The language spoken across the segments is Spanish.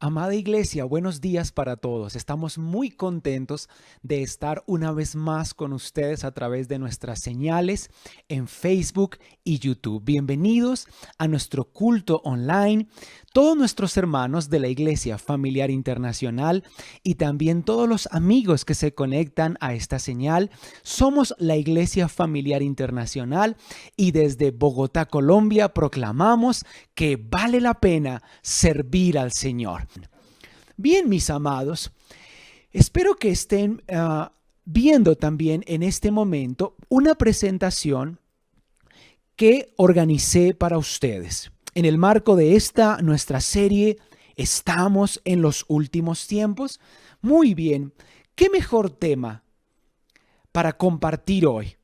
Amada Iglesia, buenos días para todos. Estamos muy contentos de estar una vez más con ustedes a través de nuestras señales en Facebook y YouTube. Bienvenidos a nuestro culto online. Todos nuestros hermanos de la Iglesia Familiar Internacional y también todos los amigos que se conectan a esta señal. Somos la Iglesia Familiar Internacional y desde Bogotá, Colombia, proclamamos que vale la pena servir al Señor. Bien, mis amados, espero que estén viendo también en este momento una presentación que organicé para ustedes. En el marco de esta nuestra serie, ¿estamos en los últimos tiempos? Muy bien, ¿qué mejor tema para compartir hoy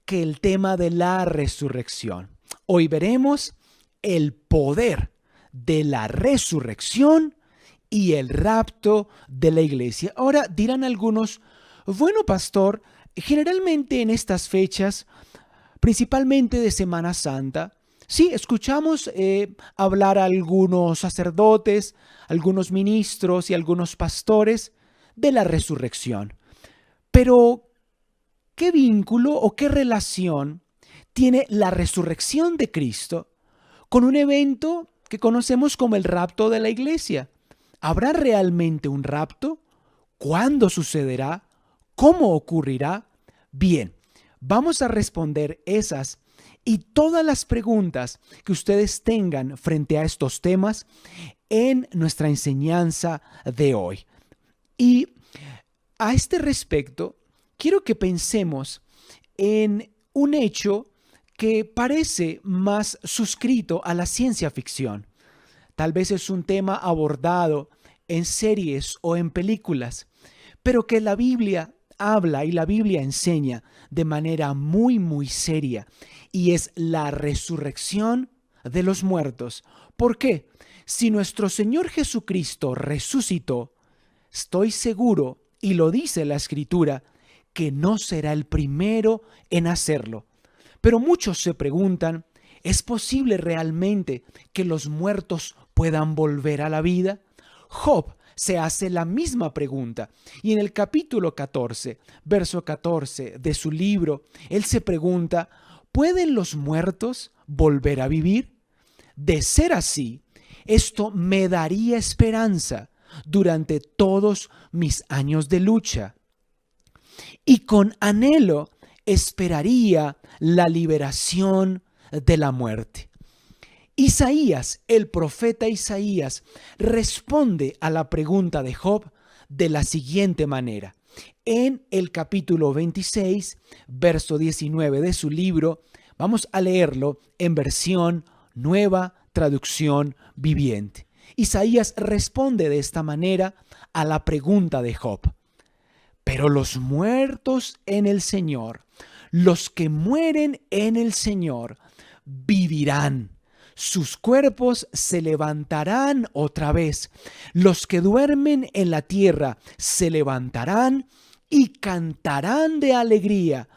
que el tema de la resurrección? Hoy veremos el poder de la resurrección y el rapto de la iglesia. Ahora dirán algunos, bueno, pastor, generalmente en estas fechas, principalmente de Semana Santa, sí, escuchamos hablar a algunos sacerdotes, algunos ministros y algunos pastores de la resurrección. Pero, ¿qué vínculo o qué relación tiene la resurrección de Cristo con un evento que conocemos como el rapto de la iglesia? ¿Habrá realmente un rapto? ¿Cuándo sucederá? ¿Cómo ocurrirá? Bien, vamos a responder esas y todas las preguntas que ustedes tengan frente a estos temas en nuestra enseñanza de hoy. Y a este respecto, quiero que pensemos en un hecho que parece más suscrito a la ciencia ficción. Tal vez es un tema abordado en series o en películas, pero que la Biblia habla y la Biblia enseña de manera muy seria, y es la resurrección de los muertos. ¿Por qué? Si nuestro Señor Jesucristo resucitó, estoy seguro, y lo dice la Escritura, que no será el primero en hacerlo. Pero muchos se preguntan, ¿es posible realmente que los muertos puedan volver a la vida? Job se hace la misma pregunta y en el capítulo 14, verso 14 de su libro, él se pregunta, ¿pueden los muertos volver a vivir? De ser así, esto me daría esperanza durante todos mis años de lucha y con anhelo esperaría la liberación de la muerte. Isaías, el profeta Isaías, responde a la pregunta de Job de la siguiente manera. En el capítulo 26, verso 19 de su libro, vamos a leerlo en versión Nueva Traducción Viviente. Isaías responde de esta manera a la pregunta de Job. Pero los muertos en el Señor, los que mueren en el Señor, vivirán. Sus cuerpos se levantarán otra vez. Los que duermen en la tierra se levantarán y cantarán de alegría,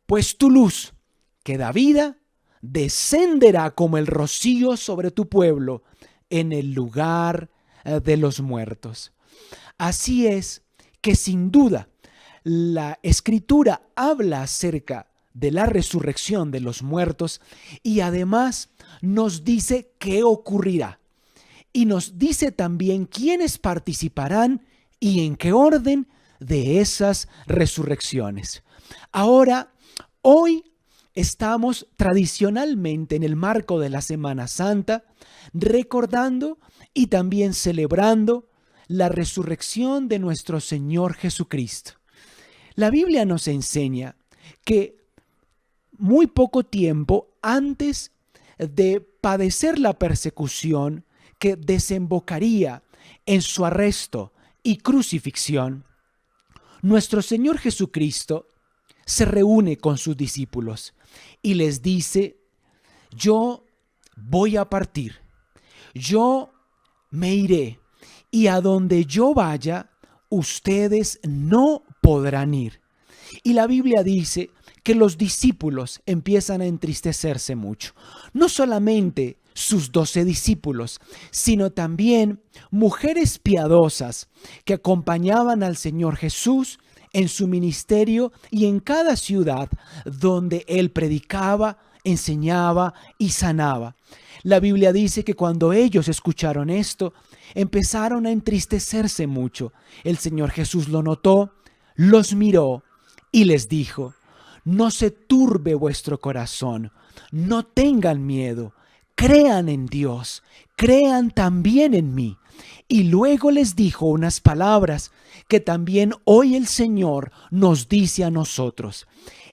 pues tu luz, que da vida, descenderá como el rocío sobre tu pueblo en el lugar de los muertos. Así es que sin duda la Escritura habla acerca de la resurrección de los muertos y además nos dice qué ocurrirá. Y nos dice también quiénes participarán y en qué orden de esas resurrecciones. Ahora, hoy estamos tradicionalmente en el marco de la Semana Santa recordando y también celebrando la resurrección de nuestro Señor Jesucristo. La Biblia nos enseña que muy poco tiempo antes de padecer la persecución que desembocaría en su arresto y crucifixión, nuestro Señor Jesucristo se reúne con sus discípulos y les dice, yo voy a partir, yo me iré y a donde yo vaya, ustedes no podrán ir. Y la Biblia dice que los discípulos empiezan a entristecerse mucho. No solamente sus 12 discípulos, sino también mujeres piadosas que acompañaban al Señor Jesús en su ministerio y en cada ciudad donde Él predicaba, enseñaba y sanaba. La Biblia dice que cuando ellos escucharon esto, empezaron a entristecerse mucho. El Señor Jesús lo notó, los miró y les dijo: no se turbe vuestro corazón, no tengan miedo, crean en Dios, crean también en mí. Y luego les dijo unas palabras que también hoy el Señor nos dice a nosotros: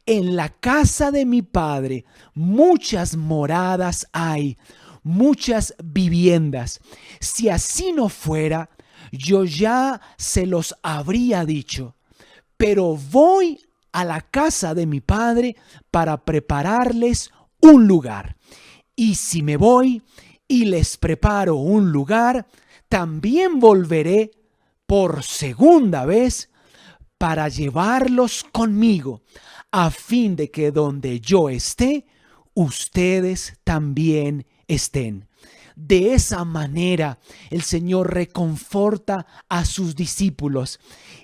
en la casa de mi Padre muchas moradas hay, muchas viviendas. Si así no fuera, yo ya se los habría dicho. Pero voy a la casa de mi Padre para prepararles un lugar. Y si me voy y les preparo un lugar, también volveré por segunda vez para llevarlos conmigo, a fin de que donde yo esté, ustedes también estén. De esa manera, el Señor reconforta a sus discípulos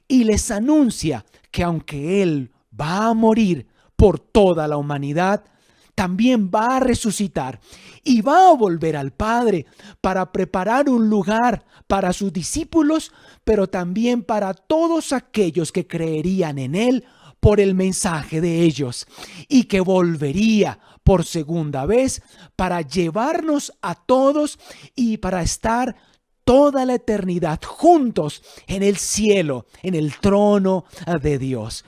y les anuncia que aunque Él va a morir por toda la humanidad, también va a resucitar y va a volver al Padre para preparar un lugar para sus discípulos, pero también para todos aquellos que creerían en Él por el mensaje de ellos, y que volvería por segunda vez para llevarnos a todos y para estar toda la eternidad juntos en el cielo, en el trono de Dios.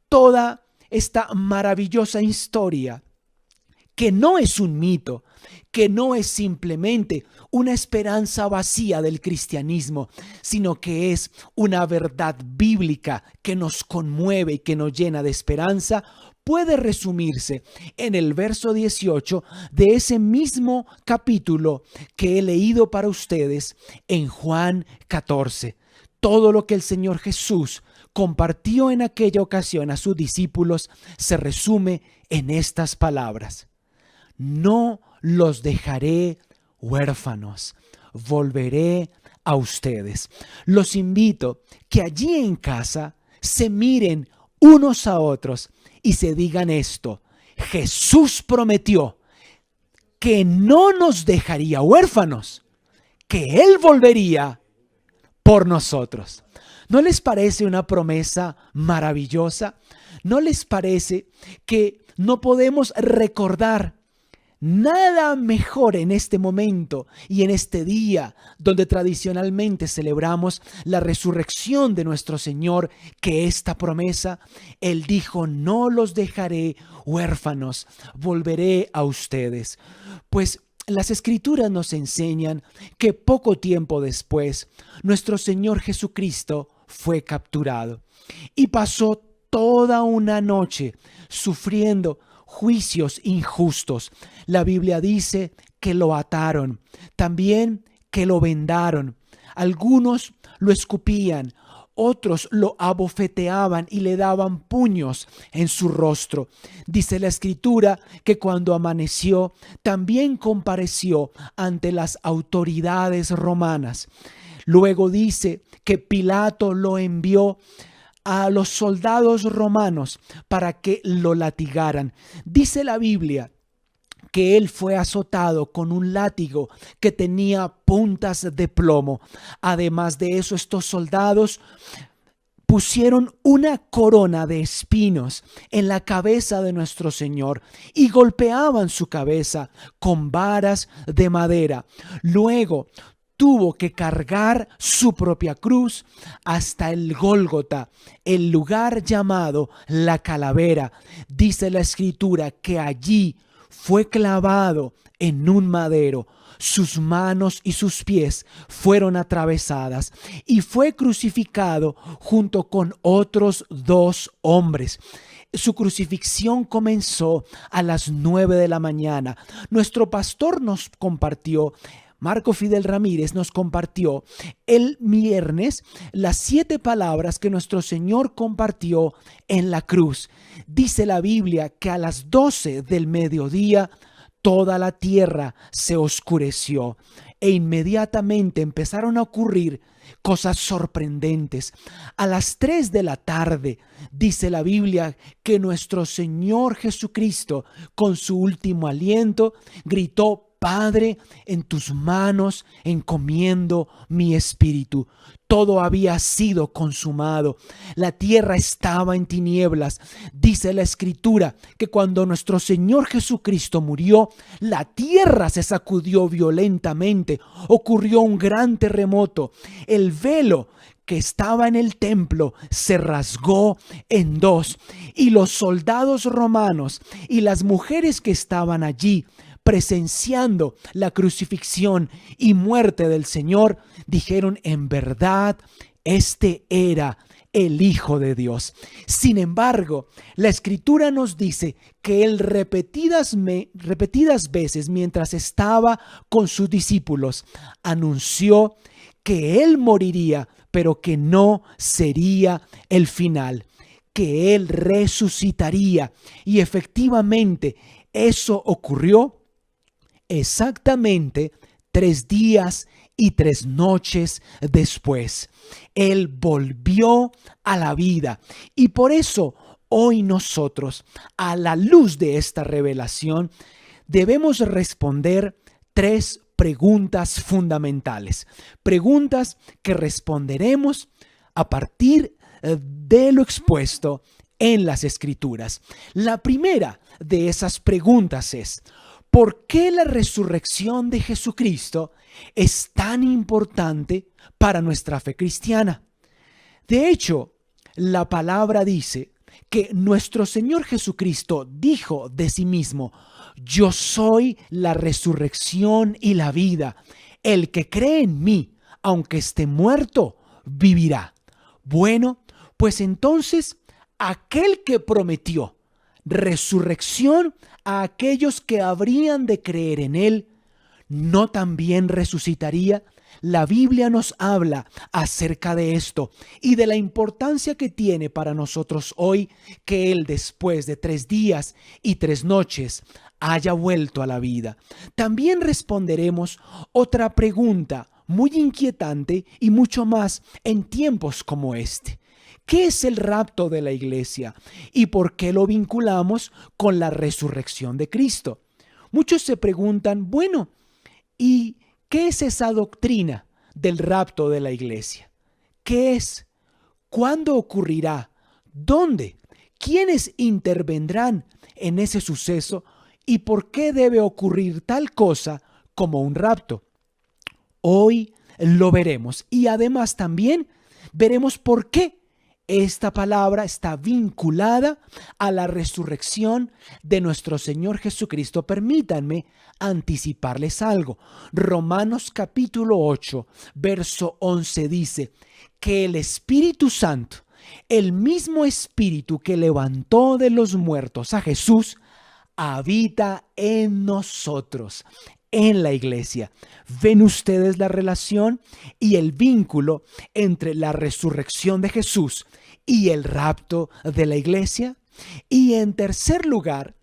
Toda esta maravillosa historia, que no es un mito, que no es simplemente una esperanza vacía del cristianismo, sino que es una verdad bíblica que nos conmueve y que nos llena de esperanza, puede resumirse en el verso 18 de ese mismo capítulo que he leído para ustedes en Juan 14. Todo lo que el Señor Jesús compartió en aquella ocasión a sus discípulos se resume en estas palabras: no los dejaré huérfanos, volveré a ustedes. Los invito que allí en casa se miren unos a otros y se digan esto: Jesús prometió que no nos dejaría huérfanos, que Él volvería por nosotros. ¿No les parece una promesa maravillosa? ¿No les parece que no podemos recordar nada mejor en este momento y en este día donde tradicionalmente celebramos la resurrección de nuestro Señor que esta promesa? Él dijo: no los dejaré huérfanos, volveré a ustedes. Pues las Escrituras nos enseñan que poco tiempo después nuestro Señor Jesucristo fue capturado y pasó toda una noche sufriendo juicios injustos. La Biblia dice que lo ataron, también que lo vendaron. Algunos lo escupían, otros lo abofeteaban y le daban puños en su rostro. Dice la Escritura que cuando amaneció, también compareció ante las autoridades romanas. Luego dice que Pilato lo envió a los soldados romanos para que lo latigaran. Dice la Biblia que él fue azotado con un látigo que tenía puntas de plomo. Además de eso, estos soldados pusieron una corona de espinos en la cabeza de nuestro Señor y golpeaban su cabeza con varas de madera. Luego tuvo que cargar su propia cruz hasta el Gólgota, el lugar llamado la calavera. Dice la Escritura que allí fue clavado en un madero. Sus manos y sus pies fueron atravesadas y fue crucificado junto con otros 2 hombres. Su crucifixión comenzó a las 9 de la mañana. Nuestro pastor nos compartió, Marco Fidel Ramírez nos compartió el viernes las 7 palabras que nuestro Señor compartió en la cruz. Dice la Biblia que a las 12 del mediodía toda la tierra se oscureció e inmediatamente empezaron a ocurrir cosas sorprendentes. A las 3 de la tarde, dice la Biblia, que nuestro Señor Jesucristo, con su último aliento, gritó: Padre, en tus manos encomiendo mi espíritu. Todo había sido consumado. La tierra estaba en tinieblas. Dice la Escritura que cuando nuestro Señor Jesucristo murió, la tierra se sacudió violentamente. Ocurrió un gran terremoto. El velo que estaba en el templo se rasgó en dos, y los soldados romanos y las mujeres que estaban allí presenciando la crucifixión y muerte del Señor, dijeron: en verdad, este era el Hijo de Dios. Sin embargo, la Escritura nos dice que él repetidas veces, mientras estaba con sus discípulos, anunció que él moriría, pero que no sería el final, que él resucitaría. Y efectivamente, eso ocurrió exactamente 3 días y 3 noches después. Él volvió a la vida, y por eso hoy nosotros, a la luz de esta revelación, debemos responder 3 preguntas fundamentales. Preguntas que responderemos a partir de lo expuesto en las Escrituras. La primera de esas preguntas es: ¿por qué la resurrección de Jesucristo es tan importante para nuestra fe cristiana? De hecho, la palabra dice que nuestro Señor Jesucristo dijo de sí mismo: yo soy la resurrección y la vida. El que cree en mí, aunque esté muerto, vivirá. Bueno, pues entonces, aquel que prometió resurrección a aquellos que habrían de creer en él, ¿no también resucitaría? La Biblia nos habla acerca de esto y de la importancia que tiene para nosotros hoy que él, después de 3 días y 3 noches, haya vuelto a la vida. También responderemos otra pregunta muy inquietante y mucho más en tiempos como este. ¿Qué es el rapto de la iglesia y por qué lo vinculamos con la resurrección de Cristo? Muchos se preguntan: bueno, ¿y qué es esa doctrina del rapto de la iglesia? ¿Qué es? ¿Cuándo ocurrirá? ¿Dónde? ¿Quiénes intervendrán en ese suceso? ¿Y por qué debe ocurrir tal cosa como un rapto? Hoy lo veremos, y además también veremos por qué esta palabra está vinculada a la resurrección de nuestro Señor Jesucristo. Permítanme anticiparles algo. Romanos capítulo 8, verso 11 dice que el Espíritu Santo, el mismo Espíritu que levantó de los muertos a Jesús, habita en nosotros, en la iglesia. ¿Ven ustedes la relación y el vínculo entre la resurrección de Jesús y el rapto de la iglesia? Y en tercer lugar,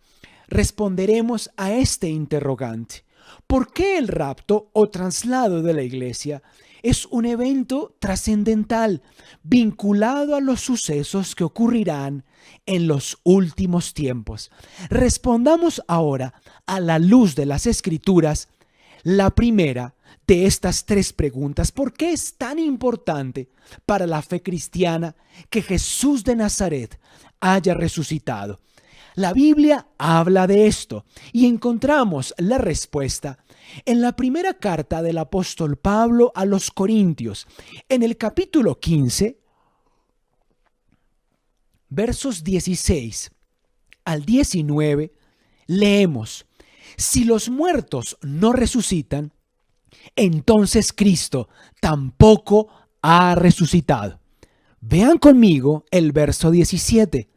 responderemos a este interrogante: ¿por qué el rapto o traslado de la iglesia es un evento trascendental vinculado a los sucesos que ocurrirán en los últimos tiempos? Respondamos ahora, a la luz de las Escrituras, la primera de estas 3 preguntas. ¿Por qué es tan importante para la fe cristiana que Jesús de Nazaret haya resucitado? La Biblia habla de esto y encontramos la respuesta en la primera carta del apóstol Pablo a los Corintios, en el capítulo 15, versos 16 al 19, leemos: si los muertos no resucitan, entonces Cristo tampoco ha resucitado. Vean conmigo el verso 17.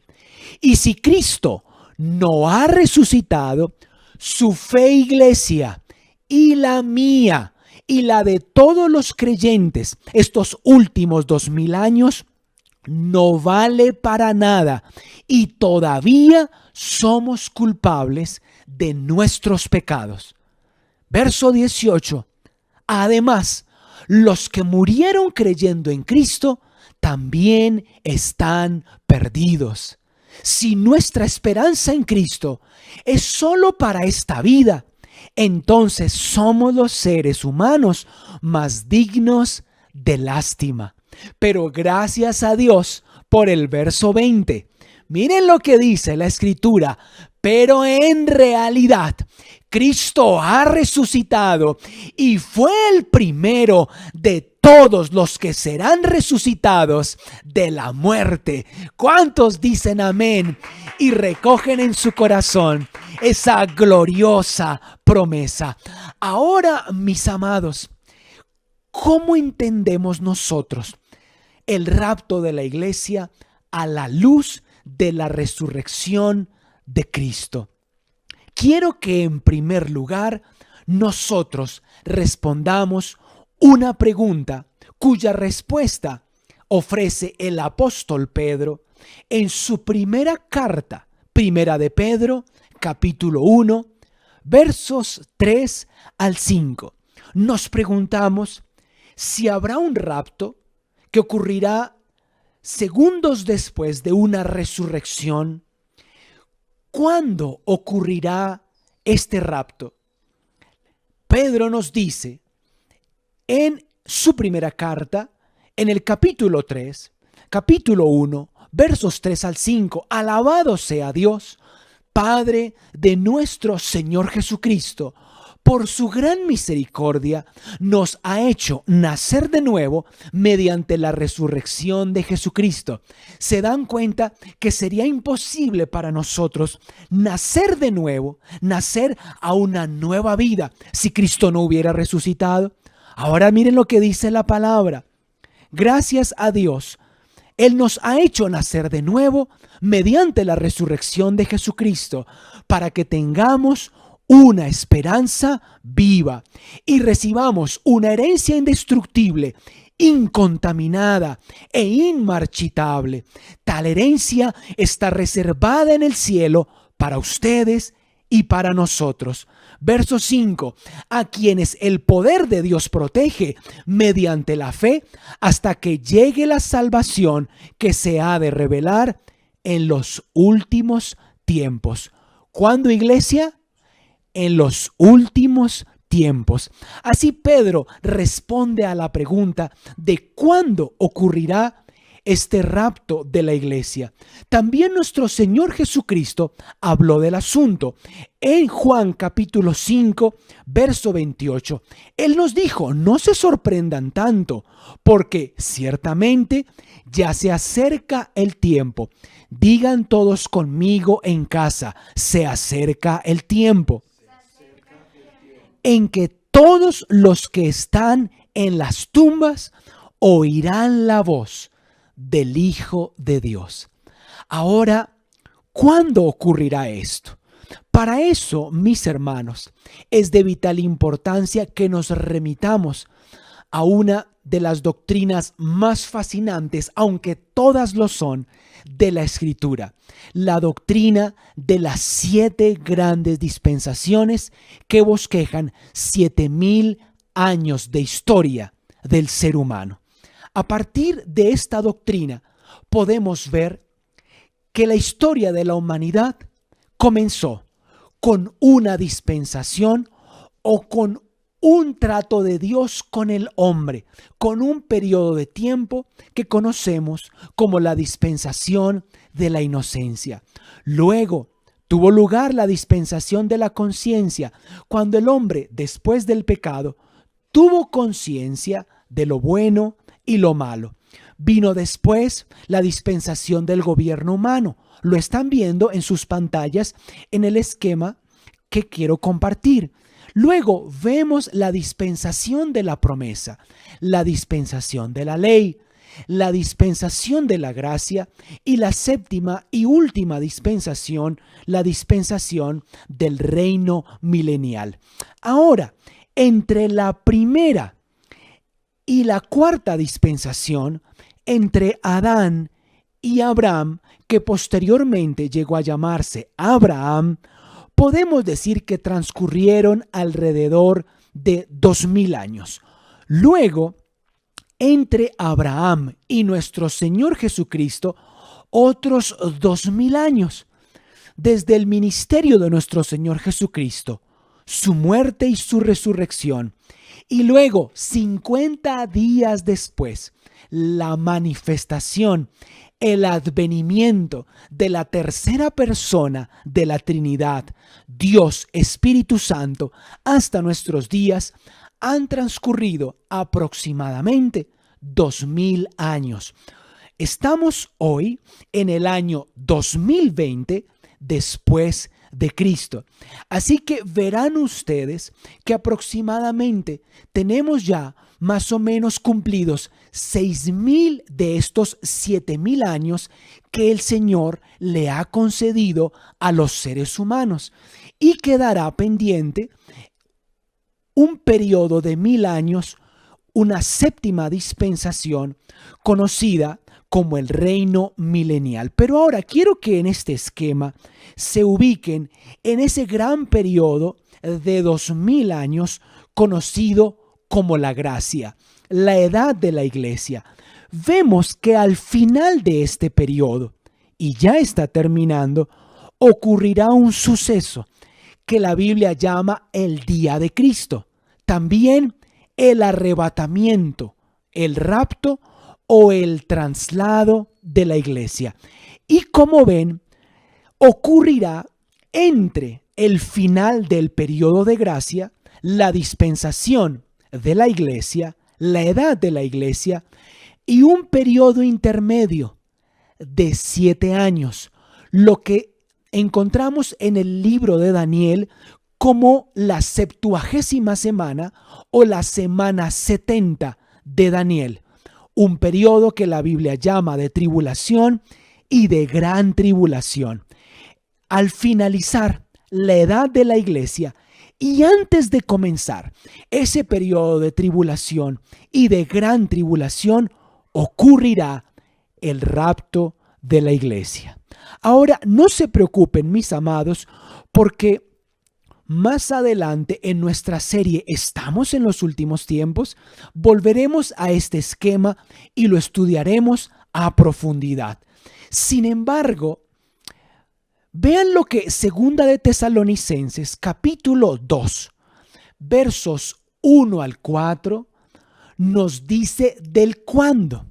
Y si Cristo no ha resucitado, su fe, iglesia, y la mía y la de todos los creyentes estos últimos 2000 años no vale para nada, y todavía somos culpables de nuestros pecados. Verso 18. Además, los que murieron creyendo en Cristo también están perdidos. Si nuestra esperanza en Cristo es solo para esta vida, entonces somos los seres humanos más dignos de lástima. Pero gracias a Dios por el verso 20. Miren lo que dice la Escritura. Pero en realidad, Cristo ha resucitado y fue el primero de todos los que serán resucitados de la muerte. ¿Cuántos dicen amén y recogen en su corazón esa gloriosa promesa? Ahora, mis amados, ¿cómo entendemos nosotros el rapto de la iglesia a la luz de la resurrección de Cristo? Quiero que en primer lugar nosotros respondamos una pregunta cuya respuesta ofrece el apóstol Pedro en su primera carta, Primera de Pedro, capítulo 1, versos 3 al 5. Nos preguntamos si habrá un rapto que ocurrirá segundos después de una resurrección. ¿Cuándo ocurrirá este rapto? Pedro nos dice en su primera carta, en el capítulo 3, capítulo 1, versos 3 al 5, alabado sea Dios, Padre de nuestro Señor Jesucristo, por su gran misericordia nos ha hecho nacer de nuevo mediante la resurrección de Jesucristo. ¿Se dan cuenta que sería imposible para nosotros nacer de nuevo, nacer a una nueva vida si Cristo no hubiera resucitado? Ahora miren lo que dice la palabra. Gracias a Dios, Él nos ha hecho nacer de nuevo mediante la resurrección de Jesucristo para que tengamos una esperanza viva y recibamos una herencia indestructible, incontaminada e inmarchitable. Tal herencia está reservada en el cielo para ustedes y para nosotros. Verso 5, a quienes el poder de Dios protege mediante la fe hasta que llegue la salvación que se ha de revelar en los últimos tiempos. ¿Cuándo, iglesia? En los últimos tiempos. Así Pedro responde a la pregunta de cuándo ocurrirá este rapto de la iglesia. También nuestro Señor Jesucristo habló del asunto. En Juan capítulo 5, verso 28, Él nos dijo, no se sorprendan tanto, porque ciertamente ya se acerca el tiempo. Digan todos conmigo en casa, se acerca el tiempo en que todos los que están en las tumbas oirán la voz del Hijo de Dios. Ahora, ¿cuándo ocurrirá esto? Para eso, mis hermanos, es de vital importancia que nos remitamos a una de las doctrinas más fascinantes, aunque todas lo son, de la Escritura, la doctrina de las 7 grandes dispensaciones que bosquejan 7,000 años de historia del ser humano. A partir de esta doctrina podemos ver que la historia de la humanidad comenzó con una dispensación o con un trato de Dios con el hombre, con un periodo de tiempo que conocemos como la dispensación de la inocencia. Luego tuvo lugar la dispensación de la conciencia, cuando el hombre, después del pecado, tuvo conciencia de lo bueno y lo malo. Vino después la dispensación del gobierno humano. Lo están viendo en sus pantallas en el esquema que quiero compartir. Luego vemos la dispensación de la promesa, la dispensación de la ley, la dispensación de la gracia y la 7ª y última dispensación, la dispensación del reino milenial. Ahora, entre la primera y la 4ª dispensación, entre Adán y Abraham, que posteriormente llegó a llamarse Abraham, podemos decir que transcurrieron alrededor de 2000 años. Luego, entre Abraham y nuestro Señor Jesucristo, otros 2000 años. Desde el ministerio de nuestro Señor Jesucristo, su muerte y su resurrección, y luego 50 días después, la manifestación, el advenimiento de la tercera persona de la Trinidad, Dios Espíritu Santo, hasta nuestros días, han transcurrido aproximadamente 2000 años. Estamos hoy en el año 2020 después de Cristo. Así que verán ustedes que aproximadamente tenemos ya más o menos cumplidos 6000 de estos 7000 años que el Señor le ha concedido a los seres humanos, y quedará pendiente un periodo de 1000 años, una séptima dispensación conocida como el reino milenial. Pero ahora quiero que en este esquema se ubiquen en ese gran periodo de 2000 años conocido como la gracia, la edad de la iglesia. Vemos que al final de este periodo, y ya está terminando, ocurrirá un suceso que la Biblia llama el día de Cristo, también el arrebatamiento, el rapto o el traslado de la iglesia. Y como ven, ocurrirá entre el final del periodo de gracia, la dispensación de la iglesia, la edad de la iglesia, y un periodo intermedio de 7 años, lo que encontramos en el libro de Daniel como la 70ª semana o la semana 70 de Daniel. Un periodo que la Biblia llama de tribulación y de gran tribulación. Al finalizar la edad de la iglesia y antes de comenzar ese periodo de tribulación y de gran tribulación, ocurrirá el rapto de la iglesia. Ahora, no se preocupen, mis amados, porque más adelante en nuestra serie Estamos en los últimos tiempos, volveremos a este esquema y lo estudiaremos a profundidad. Sin embargo, vean lo que 2 de Tesalonicenses capítulo 2, versos 1 al 4, nos dice del cuándo.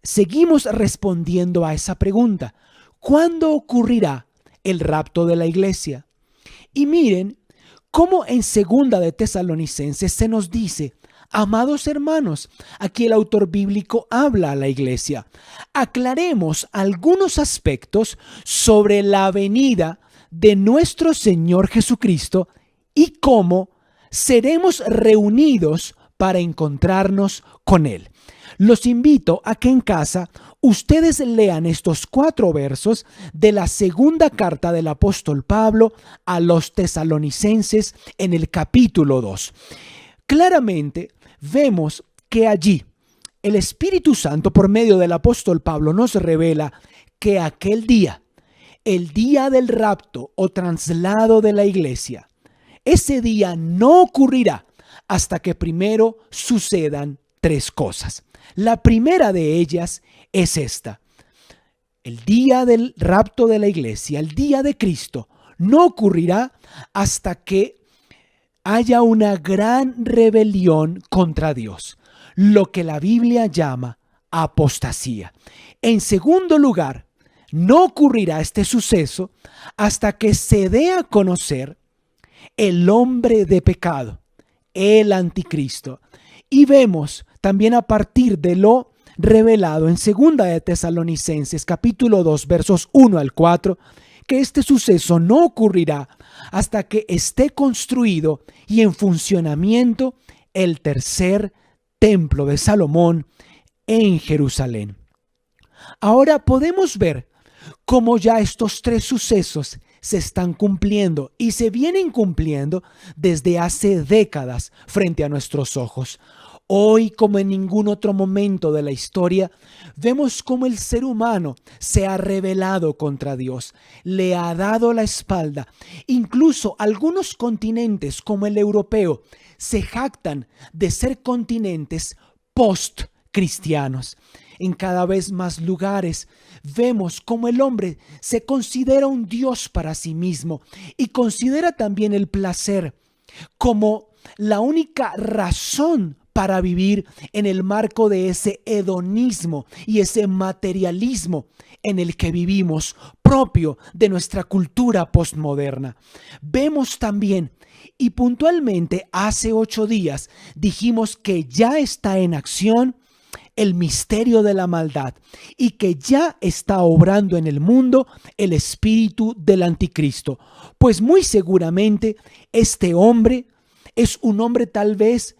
Seguimos respondiendo a esa pregunta. ¿Cuándo ocurrirá el rapto de la iglesia? Y miren cómo en 2 de Tesalonicenses se nos dice: amados hermanos, aquí el autor bíblico habla a la iglesia. Aclaremos algunos aspectos sobre la venida de nuestro Señor Jesucristo y cómo seremos reunidos para encontrarnos con Él. Los invito a que en casa ustedes lean estos 4 versos de la segunda carta del apóstol Pablo a los tesalonicenses en el capítulo 2. Claramente vemos que allí el Espíritu Santo, por medio del apóstol Pablo, nos revela que aquel día, el día del rapto o traslado de la iglesia, ese día no ocurrirá hasta que primero sucedan 3 cosas. La primera de ellas es esta: el día del rapto de la iglesia, el día de Cristo, no ocurrirá hasta que haya una gran rebelión contra Dios, lo que la Biblia llama apostasía. En segundo lugar, no ocurrirá este suceso hasta que se dé a conocer el hombre de pecado, el anticristo. Y vemos también a partir de lo revelado en 2 de Tesalonicenses capítulo 2 versos 1 al 4 que este suceso no ocurrirá hasta que esté construido y en funcionamiento el tercer templo de Salomón en Jerusalén. Ahora podemos ver cómo ya estos 3 sucesos se están cumpliendo y se vienen cumpliendo desde hace décadas frente a nuestros ojos. Hoy, como en ningún otro momento de la historia, vemos cómo el ser humano se ha rebelado contra Dios, le ha dado la espalda. Incluso algunos continentes, como el europeo, se jactan de ser continentes post-cristianos. En cada vez más lugares vemos cómo el hombre se considera un Dios para sí mismo y considera también el placer como la única razón para vivir en el marco de ese hedonismo y ese materialismo en el que vivimos, propio de nuestra cultura postmoderna. Vemos también, y puntualmente hace 8 días dijimos que ya está en acción el misterio de la maldad y que ya está obrando en el mundo el espíritu del anticristo. Pues muy seguramente este hombre es un hombre tal vez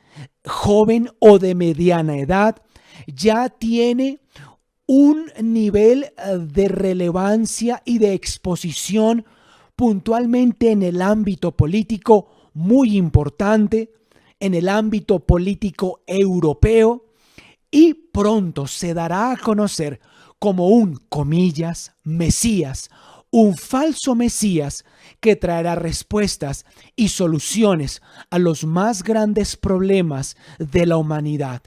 joven o de mediana edad, ya tiene un nivel de relevancia y de exposición puntualmente en el ámbito político muy importante, en el ámbito político europeo, y pronto se dará a conocer como un, comillas, Mesías, un falso Mesías que traerá respuestas y soluciones a los más grandes problemas de la humanidad.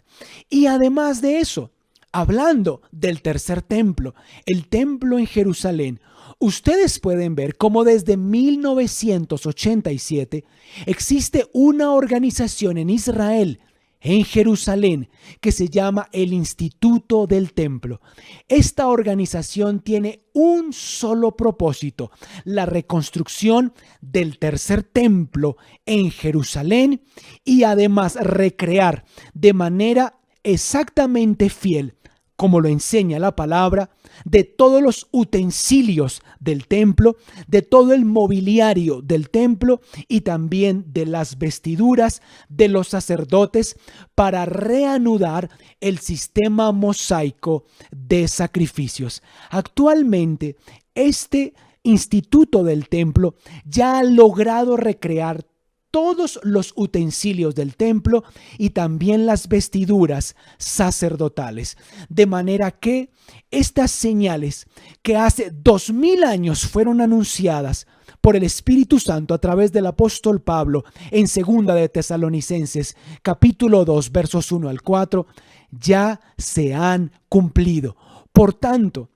Y además de eso, hablando del tercer templo, el templo en Jerusalén, ustedes pueden ver cómo desde 1987 existe una organización en Israel, en Jerusalén, que se llama el Instituto del Templo. Esta organización tiene un solo propósito: la reconstrucción del tercer templo en Jerusalén y además recrear de manera exactamente fiel, como lo enseña la palabra, de todos los utensilios del templo, de todo el mobiliario del templo y también de las vestiduras de los sacerdotes, para reanudar el sistema mosaico de sacrificios. Actualmente, este Instituto del Templo ya ha logrado recrear todos los utensilios del templo y también las vestiduras sacerdotales, de manera que estas señales que hace 2000 años fueron anunciadas por el Espíritu Santo a través del apóstol Pablo en 2 de Tesalonicenses capítulo 2 versos 1 al 4 ya se han cumplido. Por tanto,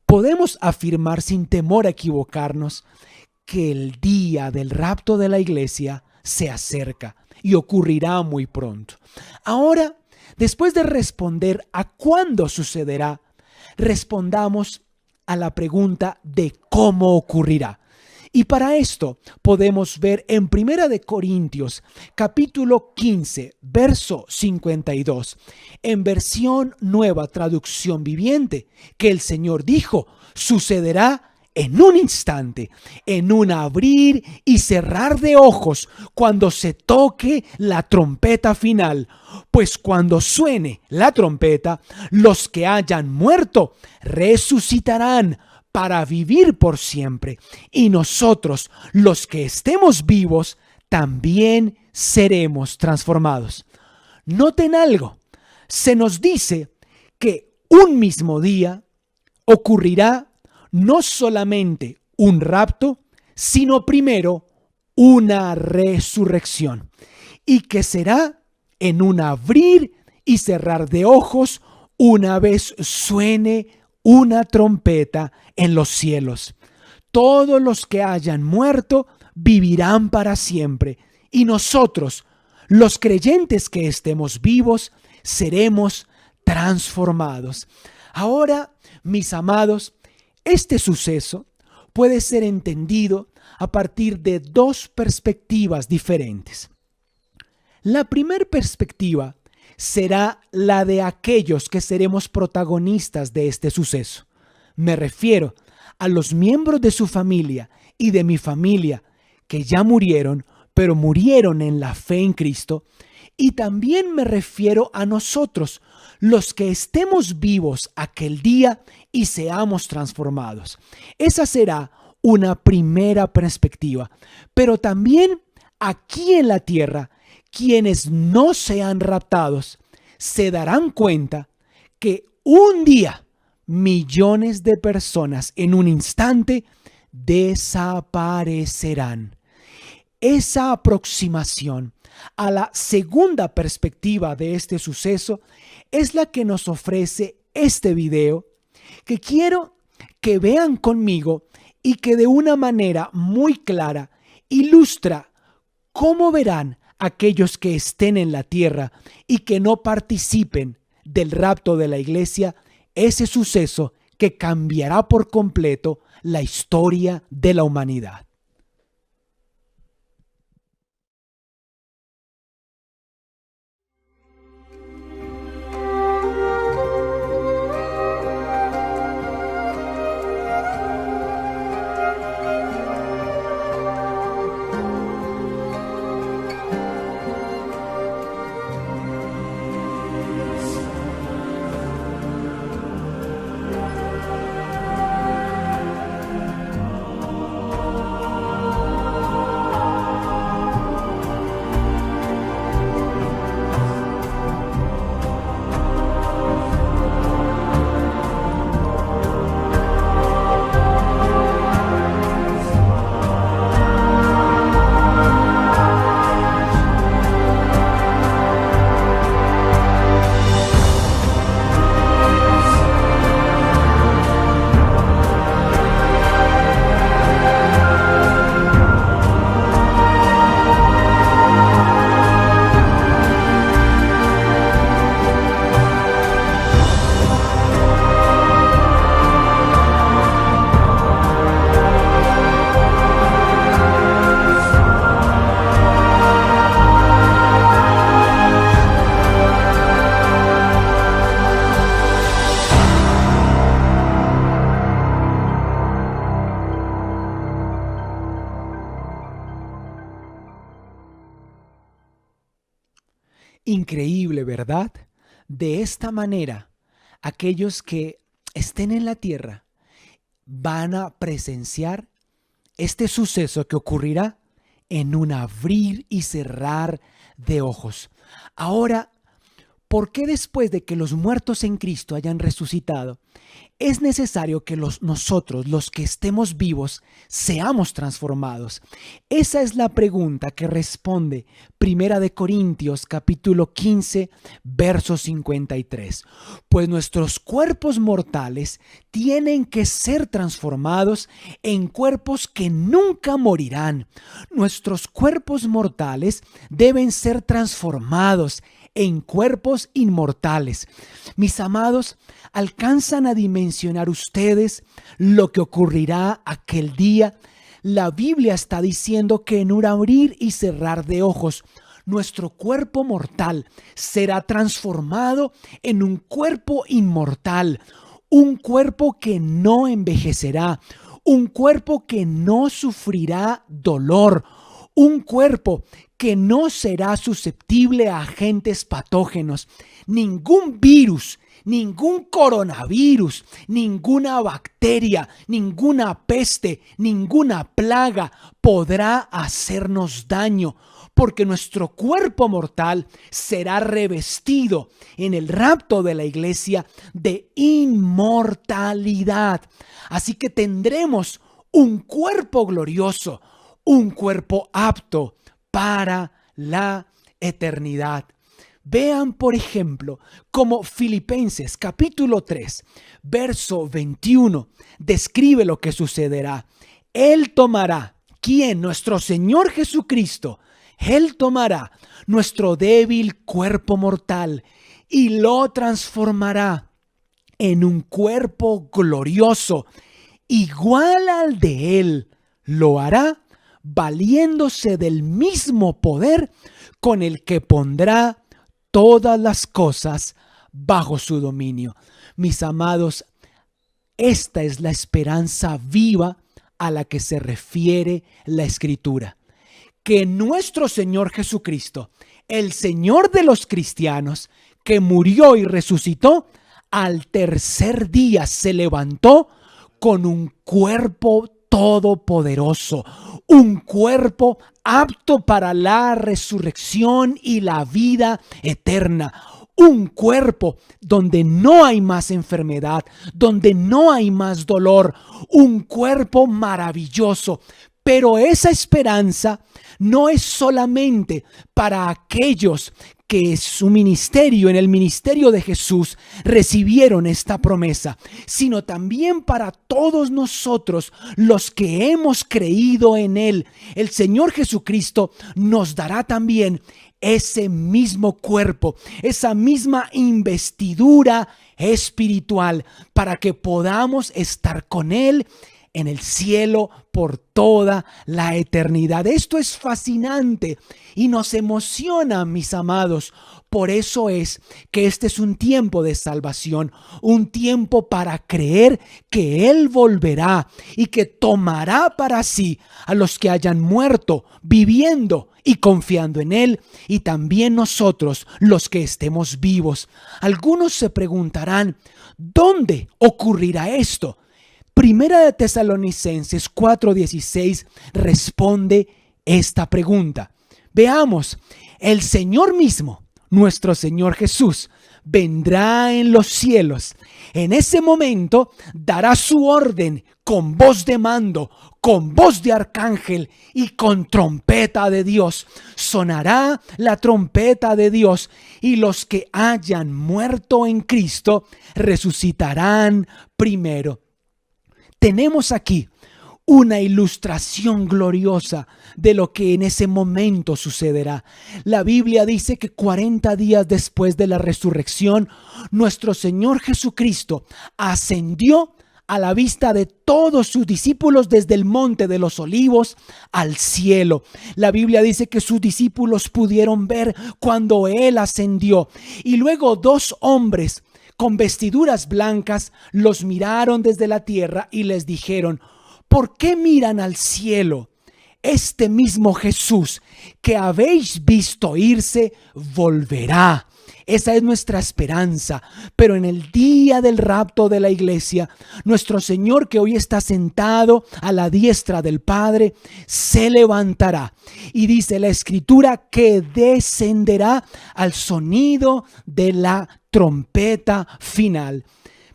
podemos afirmar sin temor a equivocarnos que el día del rapto de la iglesia se acerca y ocurrirá muy pronto. Ahora, después de responder a cuándo sucederá, respondamos a la pregunta de cómo ocurrirá. Y para esto podemos ver en 1 de Corintios capítulo 15 verso 52 en versión Nueva Traducción Viviente, que el Señor dijo: sucederá en un instante, en un abrir y cerrar de ojos, cuando se toque la trompeta final. Pues cuando suene la trompeta, los que hayan muerto resucitarán para vivir por siempre, y nosotros, los que estemos vivos, también seremos transformados. Noten algo: se nos dice que un mismo día ocurrirá no solamente un rapto, sino primero una resurrección, y que será en un abrir y cerrar de ojos una vez suene una trompeta en los cielos. Todos los que hayan muerto vivirán para siempre, y nosotros, los creyentes que estemos vivos, seremos transformados. Ahora, mis amados, este suceso puede ser entendido a partir de 2 perspectivas diferentes. La primera perspectiva será la de aquellos que seremos protagonistas de este suceso. Me refiero a los miembros de su familia y de mi familia que ya murieron, pero murieron en la fe en Cristo. Y también me refiero a nosotros, los que estemos vivos aquel día y seamos transformados. Esa será una primera perspectiva. Pero también aquí en la tierra quienes no sean raptados se darán cuenta que un día millones de personas en un instante desaparecerán. Esa aproximación a la segunda perspectiva de este suceso es la que nos ofrece este video, que quiero que vean conmigo y que de una manera muy clara ilustra cómo verán aquellos que estén en la tierra y que no participen del rapto de la iglesia, ese suceso que cambiará por completo la historia de la humanidad. Increíble, ¿verdad? De esta manera, aquellos que estén en la tierra van a presenciar este suceso que ocurrirá en un abrir y cerrar de ojos. Ahora, ¿por qué después de que los muertos en Cristo hayan resucitado, es necesario que nosotros, los que estemos vivos, seamos transformados? Esa es la pregunta que responde Primera de Corintios capítulo 15, verso 53. Pues nuestros cuerpos mortales tienen que ser transformados en cuerpos que nunca morirán. Nuestros cuerpos mortales deben ser transformados en cuerpos inmortales. Mis amados, ¿alcanzan a dimensionar ustedes lo que ocurrirá aquel día? La Biblia está diciendo que en un abrir y cerrar de ojos, nuestro cuerpo mortal será transformado en un cuerpo inmortal, un cuerpo que no envejecerá, un cuerpo que no sufrirá dolor, un cuerpo que no será susceptible a agentes patógenos. Ningún virus, ningún coronavirus, ninguna bacteria, ninguna peste, ninguna plaga podrá hacernos daño, porque nuestro cuerpo mortal será revestido en el rapto de la iglesia de inmortalidad. Así que tendremos un cuerpo glorioso, un cuerpo apto para la eternidad. Vean, por ejemplo, cómo Filipenses capítulo 3, verso 21 describe lo que sucederá. Él tomará, ¿quién? Nuestro Señor Jesucristo. Él tomará nuestro débil cuerpo mortal y lo transformará en un cuerpo glorioso, igual al de Él. Lo hará valiéndose del mismo poder con el que pondrá todas las cosas bajo su dominio. Mis amados, esta es la esperanza viva a la que se refiere la Escritura. Que nuestro Señor Jesucristo, el Señor de los cristianos, que murió y resucitó, al tercer día se levantó con un cuerpo todopoderoso, un cuerpo apto para la resurrección y la vida eterna. Un cuerpo donde no hay más enfermedad, donde no hay más dolor, un cuerpo maravilloso. Pero esa esperanza no es solamente para aquellos que en el ministerio de Jesús recibieron esta promesa, sino también para todos nosotros los que hemos creído en Él. El Señor Jesucristo nos dará también ese mismo cuerpo, esa misma investidura espiritual, para que podamos estar con Él en el cielo por toda la eternidad. Esto es fascinante y nos emociona, mis amados. Por eso es que este es un tiempo de salvación, un tiempo para creer que Él volverá y que tomará para sí a los que hayan muerto, viviendo y confiando en Él, y también nosotros, los que estemos vivos. Algunos se preguntarán, ¿dónde ocurrirá esto? Primera de Tesalonicenses 4:16 responde esta pregunta. Veamos, el Señor mismo, nuestro Señor Jesús, vendrá en los cielos. En ese momento dará su orden con voz de mando, con voz de arcángel y con trompeta de Dios. Sonará la trompeta de Dios y los que hayan muerto en Cristo resucitarán primero. Tenemos aquí una ilustración gloriosa de lo que en ese momento sucederá. La Biblia dice que 40 días después de la resurrección, nuestro Señor Jesucristo ascendió a la vista de todos sus discípulos desde el monte de los olivos al cielo. La Biblia dice que sus discípulos pudieron ver cuando Él ascendió, y luego 2 hombres con vestiduras blancas los miraron desde la tierra y les dijeron: ¿por qué miran al cielo? Este mismo Jesús que habéis visto irse volverá. Esa es nuestra esperanza. Pero en el día del rapto de la iglesia, nuestro Señor, que hoy está sentado a la diestra del Padre, se levantará. Y dice la Escritura que descenderá al sonido de la trompeta final.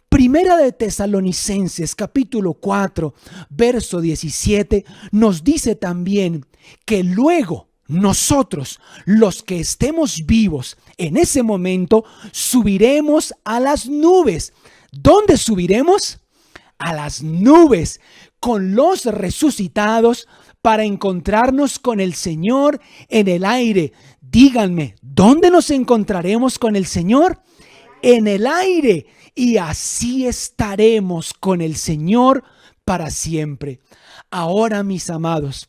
Primera de Tesalonicenses capítulo 4 verso 17 nos dice también que luego nosotros, los que estemos vivos en ese momento, subiremos a las nubes. ¿Dónde subiremos? A las nubes con los resucitados para encontrarnos con el Señor en el aire. Díganme, ¿dónde nos encontraremos con el Señor? En el aire. Y así estaremos con el Señor para siempre. Ahora, mis amados,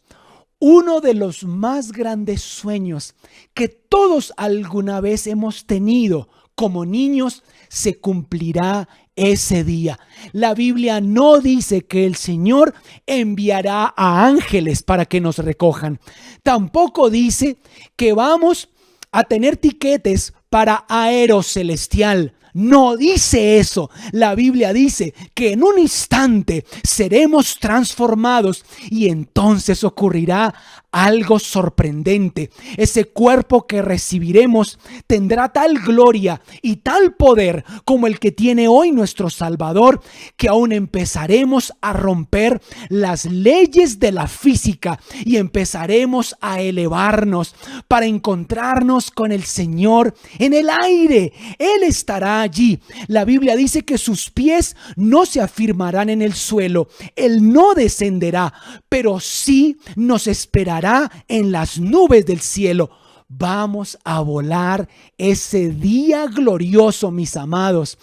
uno de los más grandes sueños que todos alguna vez hemos tenido como niños se cumplirá ese día. La Biblia no dice que el Señor enviará a ángeles para que nos recojan. Tampoco dice que vamos a tener tiquetes para aerocelestial. No dice eso. La Biblia dice que en un instante seremos transformados y entonces ocurrirá algo sorprendente. Ese cuerpo que recibiremos tendrá tal gloria y tal poder como el que tiene hoy nuestro Salvador, que aún empezaremos a romper las leyes de la física y empezaremos a elevarnos para encontrarnos con el Señor en el aire. Él estará allí. La Biblia dice que sus pies no se afirmarán en el suelo. Él no descenderá, pero sí nos esperará en las nubes del cielo. Vamos a volar ese día glorioso, mis amados.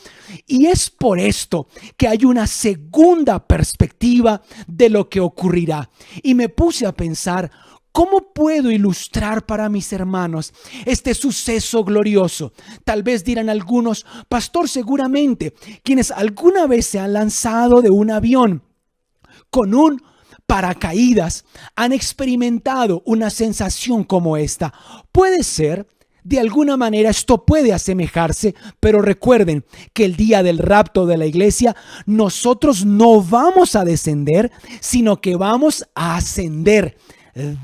Y es por esto que hay una segunda perspectiva de lo que ocurrirá. Y me puse a pensar, ¿cómo puedo ilustrar para mis hermanos este suceso glorioso? Tal vez dirán algunos: pastor, seguramente quienes alguna vez se han lanzado de un avión con un paracaídas han experimentado una sensación como esta. Puede ser, De alguna manera esto puede asemejarse, pero recuerden que el día del rapto de la iglesia nosotros no vamos a descender, sino que vamos a ascender.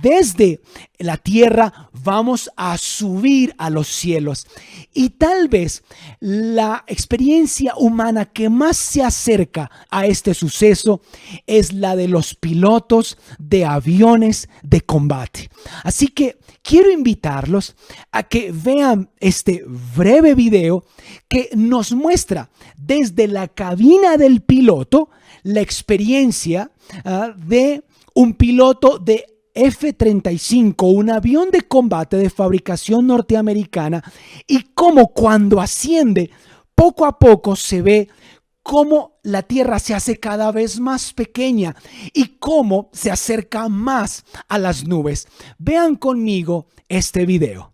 Desde la tierra vamos a subir a los cielos. Y tal vez la experiencia humana que más se acerca a este suceso es la de los pilotos de aviones de combate. Así que quiero invitarlos a que vean este breve video que nos muestra desde la cabina del piloto la experiencia de un piloto de F-35, un avión de combate de fabricación norteamericana, y cómo cuando asciende, poco a poco se ve cómo la Tierra se hace cada vez más pequeña y cómo se acerca más a las nubes. Vean conmigo este video.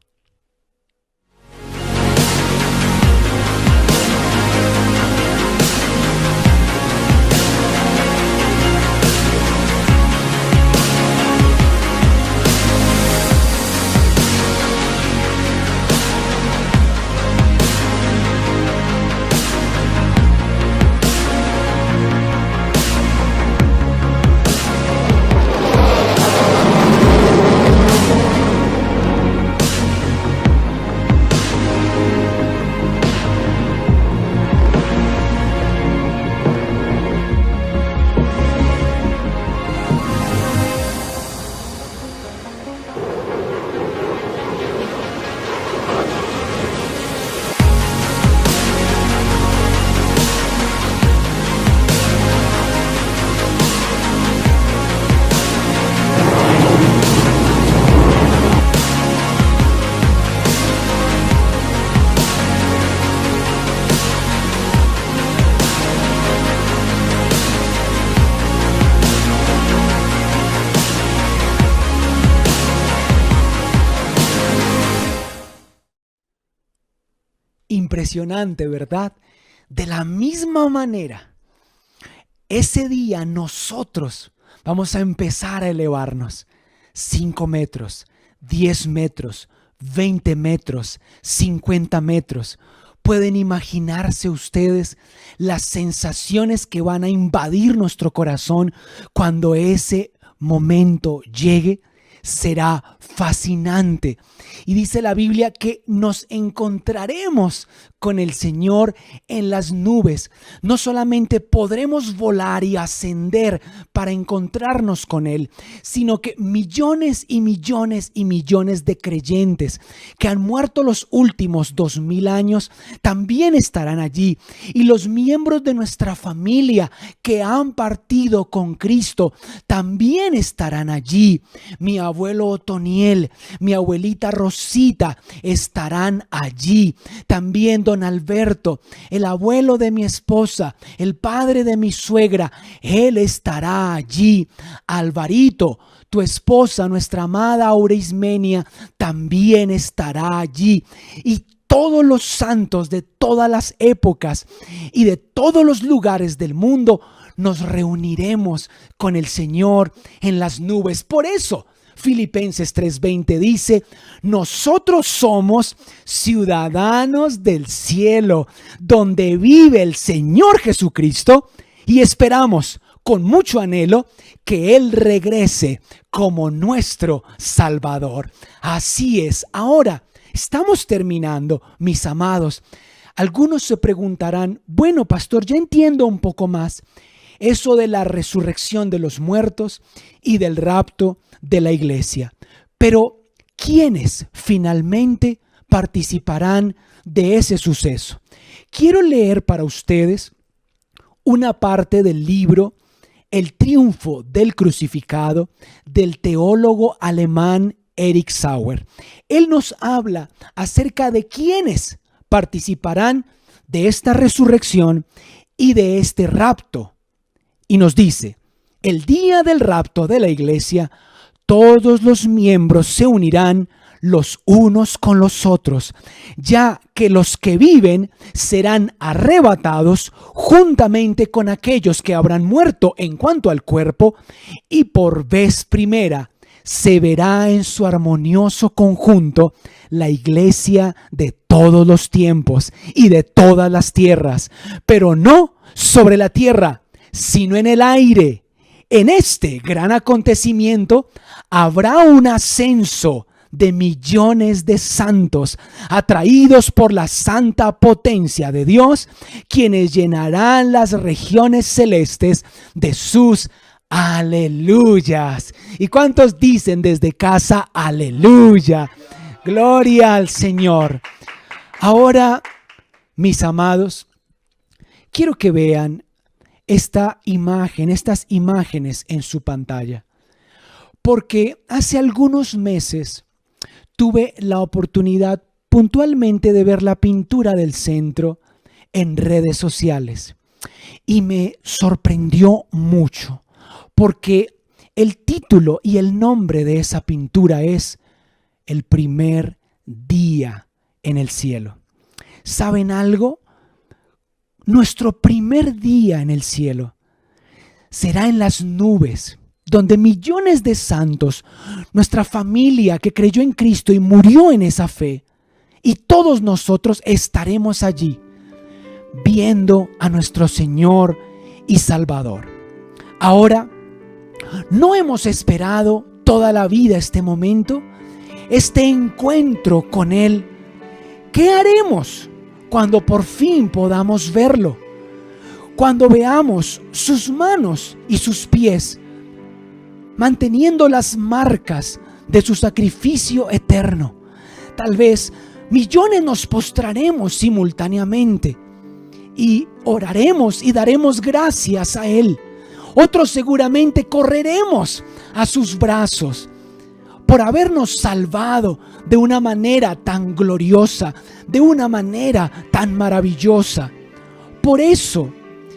Impresionante, ¿verdad? De la misma manera, ese día nosotros vamos a empezar a elevarnos 5 metros, 10 metros, 20 metros, 50 metros. ¿Pueden imaginarse ustedes las sensaciones que van a invadir nuestro corazón cuando ese momento llegue? Será fascinante. Y dice la Biblia que nos encontraremos con el Señor en las nubes. No solamente podremos volar y ascender para encontrarnos con Él, sino que millones y millones y millones de creyentes que han muerto los últimos 2000 años también estarán allí. Y los miembros de nuestra familia que han partido con Cristo también estarán allí. Mi abuelo Otoniel, mi abuelita Rosita estarán allí. También don Alberto, el abuelo de mi esposa, el padre de mi suegra, él estará allí. Alvarito, tu esposa, nuestra amada Aureismenia, también estará allí. Y todos los santos de todas las épocas y de todos los lugares del mundo nos reuniremos con el Señor en las nubes. Por eso Filipenses 3:20 dice: nosotros somos ciudadanos del cielo, donde vive el Señor Jesucristo, y esperamos con mucho anhelo que Él regrese como nuestro Salvador. Así es. Ahora estamos terminando, mis amados. Algunos se preguntarán: bueno, pastor, ya entiendo un poco más eso de la resurrección de los muertos y del rapto de la iglesia. Pero, ¿quiénes finalmente participarán de ese suceso? Quiero leer para ustedes una parte del libro El triunfo del crucificado del teólogo alemán Erich Sauer. Él nos habla acerca de quiénes participarán de esta resurrección y de este rapto. Y nos dice: el día del rapto de la iglesia, todos los miembros se unirán los unos con los otros, ya que los que viven serán arrebatados juntamente con aquellos que habrán muerto en cuanto al cuerpo, y por vez primera se verá en su armonioso conjunto la iglesia de todos los tiempos y de todas las tierras, pero no sobre la tierra, sino en el aire. En este gran acontecimiento habrá un ascenso de millones de santos atraídos por la santa potencia de Dios, quienes llenarán las regiones celestes de sus aleluyas. ¿Y cuántos dicen desde casa aleluya? Gloria al Señor. Ahora, mis amados, quiero que vean esta imagen, estas imágenes en su pantalla, porque hace algunos meses tuve la oportunidad puntualmente de ver la pintura del centro en redes sociales y me sorprendió mucho, porque el título y el nombre de esa pintura es El primer día en el cielo. ¿Saben algo? Nuestro primer día en el cielo será en las nubes, donde millones de santos, nuestra familia que creyó en Cristo y murió en esa fe, y todos nosotros estaremos allí, viendo a nuestro Señor y Salvador. Ahora, ¿no hemos esperado toda la vida este momento, este encuentro con Él? ¿Qué haremos cuando por fin podamos verlo? Cuando veamos sus manos y sus pies, manteniendo las marcas de su sacrificio eterno. Tal vez millones nos postraremos simultáneamente y oraremos y daremos gracias a Él. Otros seguramente correremos a sus brazos por habernos salvado de una manera tan gloriosa, de una manera tan maravillosa. Por eso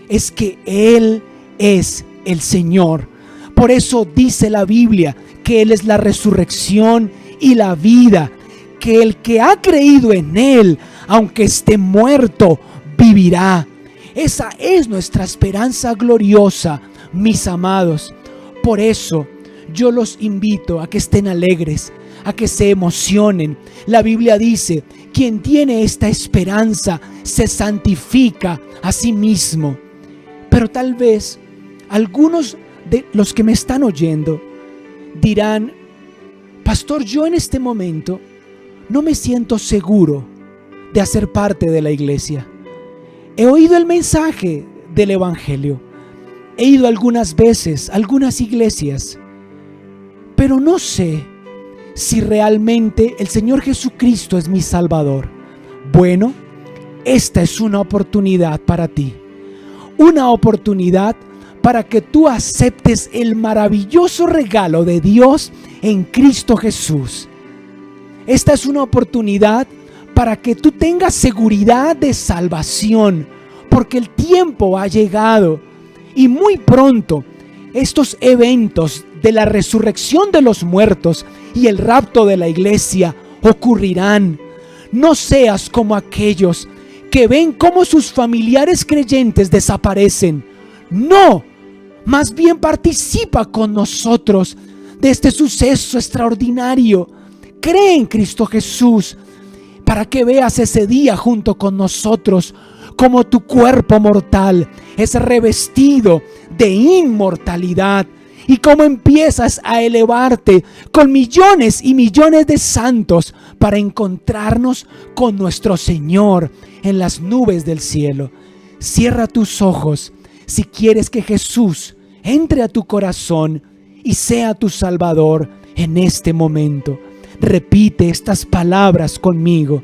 es que Él es el Señor. Por eso dice la Biblia que Él es la resurrección y la vida, que el que ha creído en Él, aunque esté muerto, vivirá. Esa es nuestra esperanza gloriosa, mis amados. Por eso yo los invito a que estén alegres, a que se emocionen. La Biblia dice, quien tiene esta esperanza se santifica a sí mismo. Pero tal vez algunos de los que me están oyendo dirán: pastor, yo en este momento no me siento seguro de hacer parte de la iglesia. He oído el mensaje del evangelio, he ido algunas veces a algunas iglesias, pero no sé si realmente el Señor Jesucristo es mi Salvador. Bueno, esta es una oportunidad para ti, una oportunidad para que tú aceptes el maravilloso regalo de Dios en Cristo Jesús. Esta es una oportunidad para que tú tengas seguridad de salvación, porque el tiempo ha llegado y muy pronto estos eventos de la resurrección de los muertos y el rapto de la iglesia ocurrirán. No seas como aquellos que ven cómo sus familiares creyentes desaparecen. No, más bien participa con nosotros de este suceso extraordinario. Cree en Cristo Jesús para que veas ese día junto con nosotros como tu cuerpo mortal es revestido de inmortalidad y cómo empiezas a elevarte con millones y millones de santos para encontrarnos con nuestro Señor en las nubes del cielo. Cierra tus ojos si quieres que Jesús entre a tu corazón y sea tu Salvador en este momento. Repite estas palabras conmigo.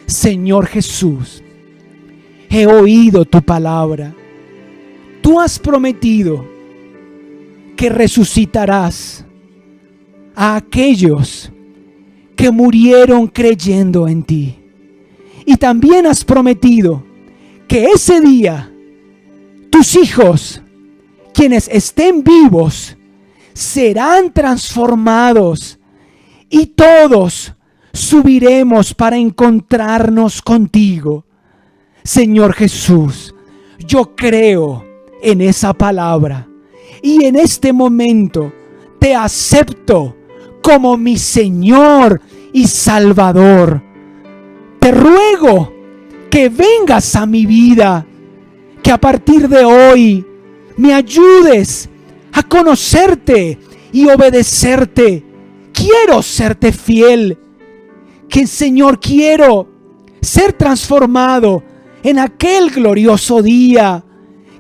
Señor Jesús, he oído tu palabra. Tú has prometido que resucitarás a aquellos que murieron creyendo en ti. Y también has prometido que ese día tus hijos, quienes estén vivos, serán transformados y todos subiremos para encontrarnos contigo. Señor Jesús, yo creo en esa palabra y en este momento te acepto como mi Señor y Salvador. Te ruego que vengas a mi vida, que a partir de hoy me ayudes a conocerte y obedecerte. Quiero serte fiel. Que, Señor, quiero ser transformado en aquel glorioso día.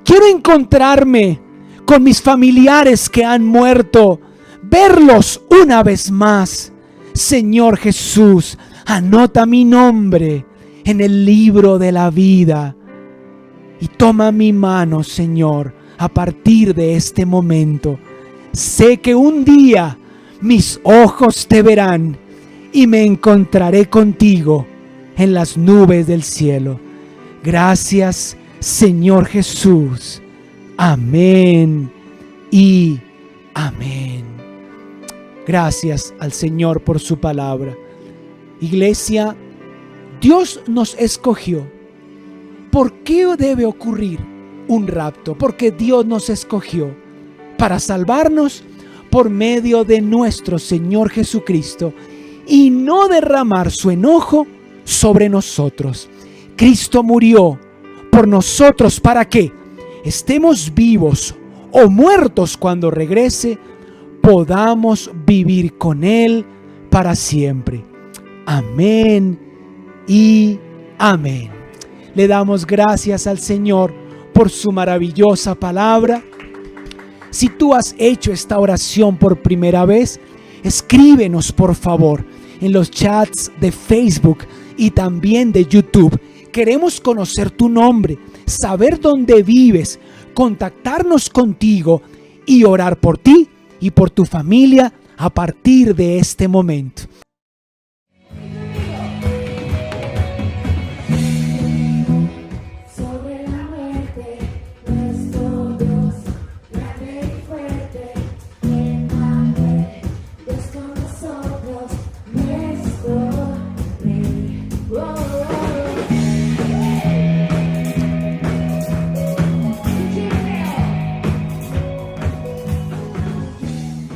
Quiero encontrarme con mis familiares que han muerto, verlos una vez más. Señor Jesús, anota mi nombre en el libro de la vida y toma mi mano, Señor, a partir de este momento. Sé que un día mis ojos te verán y me encontraré contigo en las nubes del cielo. Gracias, Señor Jesús. Amén y amén. Gracias al Señor por su palabra. Iglesia, Dios nos escogió. ¿Por qué debe ocurrir un rapto? Porque Dios nos escogió para salvarnos por medio de nuestro Señor Jesucristo y no derramar su enojo sobre nosotros. Cristo murió por nosotros para que estemos vivos o muertos cuando regrese, podamos vivir con Él para siempre. Amén y amén. Le damos gracias al Señor por su maravillosa palabra. Si tú has hecho esta oración por primera vez, escríbenos por favor en los chats de Facebook y también de YouTube. Queremos conocer tu nombre, saber dónde vives, contactarnos contigo y orar por ti y por tu familia a partir de este momento.